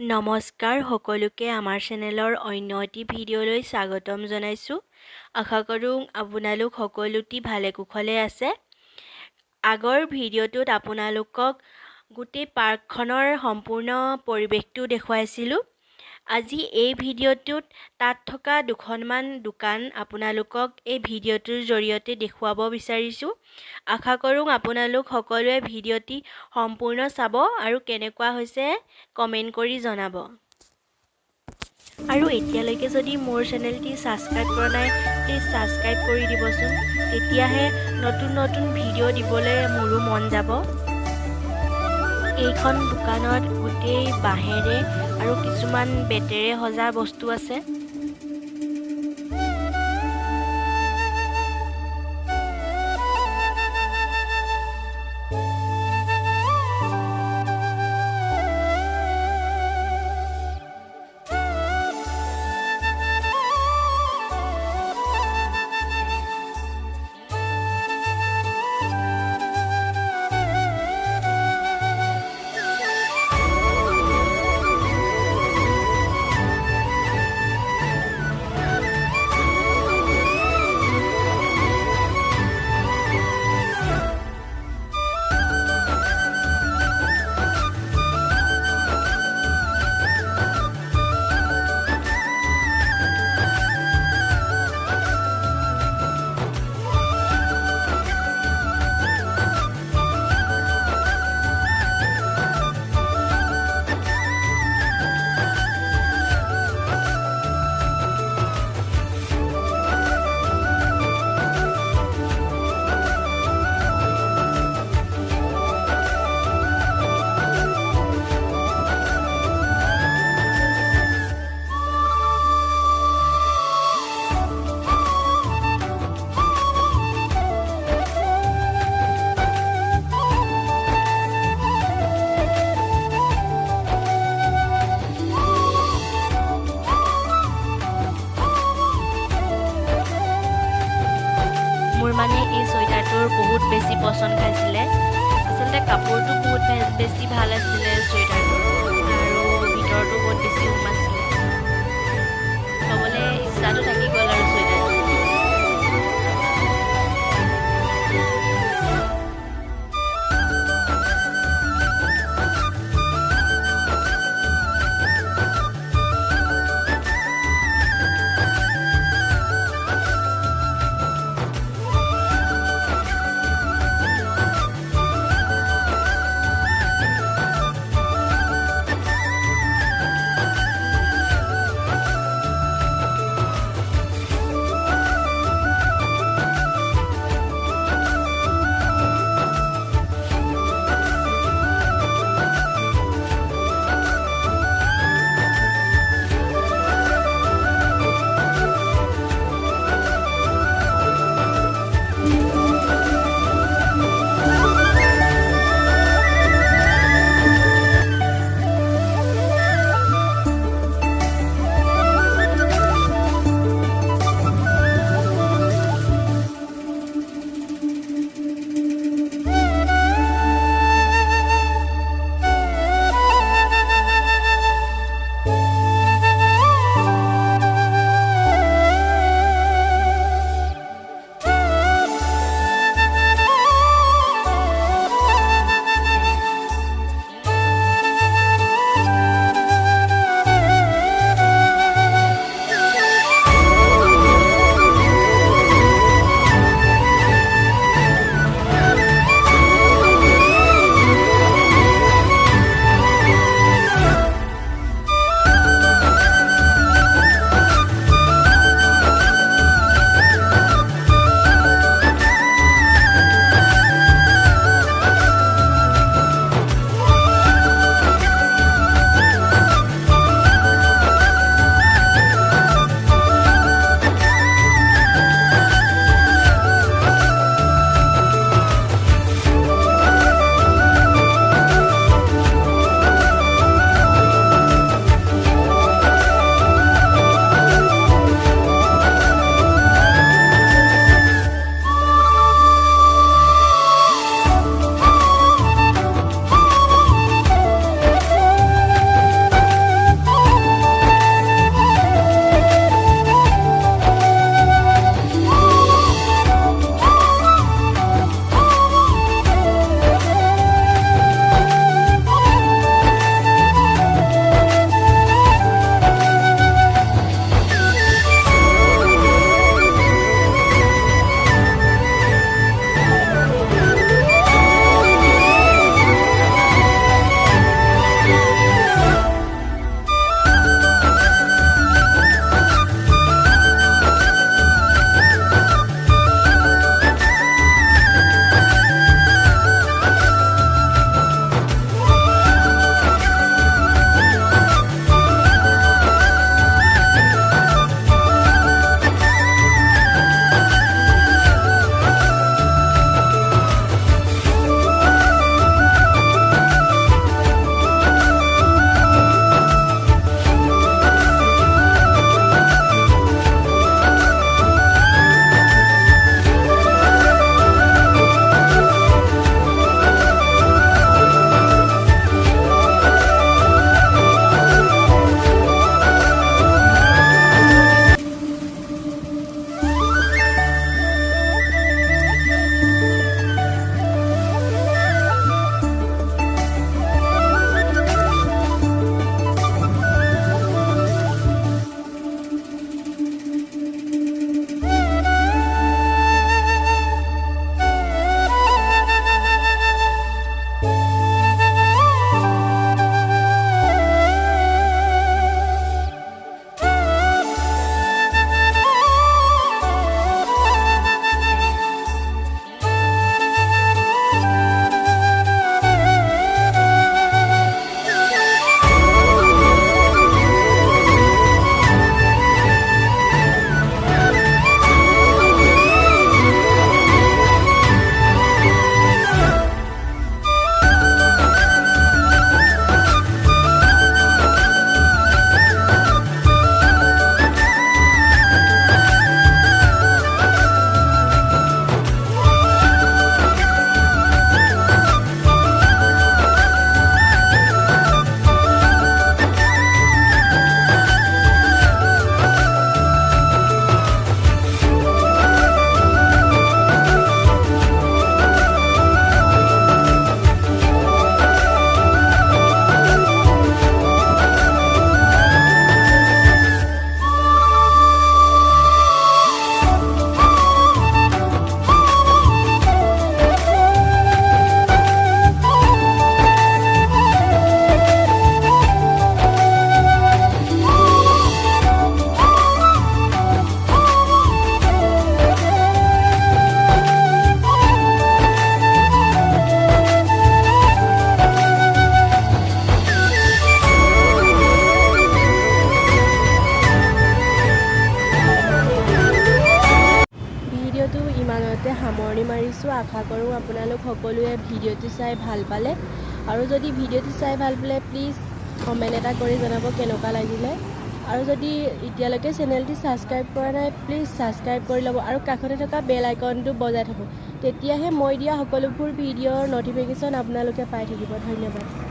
নমস্কাৰ সকলোকে আমাৰ চেনেলৰ অন্য এটি ভিডিঅ'লৈ স্বাগতম জনাইছোঁ। আশা কৰোঁ আপোনালোক সকলোটি ভালে কুশলে আছে। আগৰ ভিডিঅ'টোত আপোনালোকক গোটেই পাৰ্কখনৰ সম্পূৰ্ণ পৰিৱেশটো দেখুৱাইছিলোঁ। আজি এই ভিডিঅ'টোত তাত থকা দুখনমান দোকান আপোনালোকক এই ভিডিঅ'টোৰ জৰিয়তে দেখুৱাব বিচাৰিছোঁ। আশা কৰোঁ আপোনালোক সকলোৱে ভিডিঅ'টি সম্পূৰ্ণ চাব আৰু কেনেকুৱা হৈছে কমেণ্ট কৰি জনাব। আৰু এতিয়ালৈকে যদি মোৰ চেনেলটি ছাবস্ক্ৰাইব কৰা নাই প্লিজ ছাবস্ক্ৰাইব কৰি দিবচোন, তেতিয়াহে নতুন নতুন ভিডিঅ' দিবলৈ মোৰো মন যাব। এইখন দোকানত গোটেই বাঁহেৰে আৰু কিছুমান বেতেৰে সজা বস্তু আছে। মোৰ মানে এই চুৱেটাৰটোৰ বহুত বেছি পচন্দ খাইছিলে। আচলতে কাপোৰটো বহুত বেছি ভাল আছিলে চুৱেটাৰটো, আৰু ভিতৰতো বহুত বেছি উম আছিলে। ল'বলৈ ইচ্ছাটো থাকি গ'ল আৰু চুৱেটাৰটো। ইমানতে সামৰণি মাৰিছোঁ আশা কৰোঁ আপোনালোক সকলোৱে ভিডিঅ'টো চাই ভাল পালে আৰু যদি ভিডিঅ'টো চাই ভাল পালে প্লিজ কমেণ্ট এটা কৰি জনাব কেনেকুৱা লাগিলে আৰু যদি এতিয়ালৈকে চেনেলটি সাবস্ক্ৰাইব কৰা নাই প্লিজ সাবস্ক্ৰাইব কৰি ল'ব আৰু কাষতে থকা বেল আইকনটো বজাই থ'ব তেতিয়াহে মই দিয়া সকলোবোৰ ভিডিঅ'ৰ নটিফিকেশ্যন আপোনালোকে পাই থাকিব ধন্যবাদ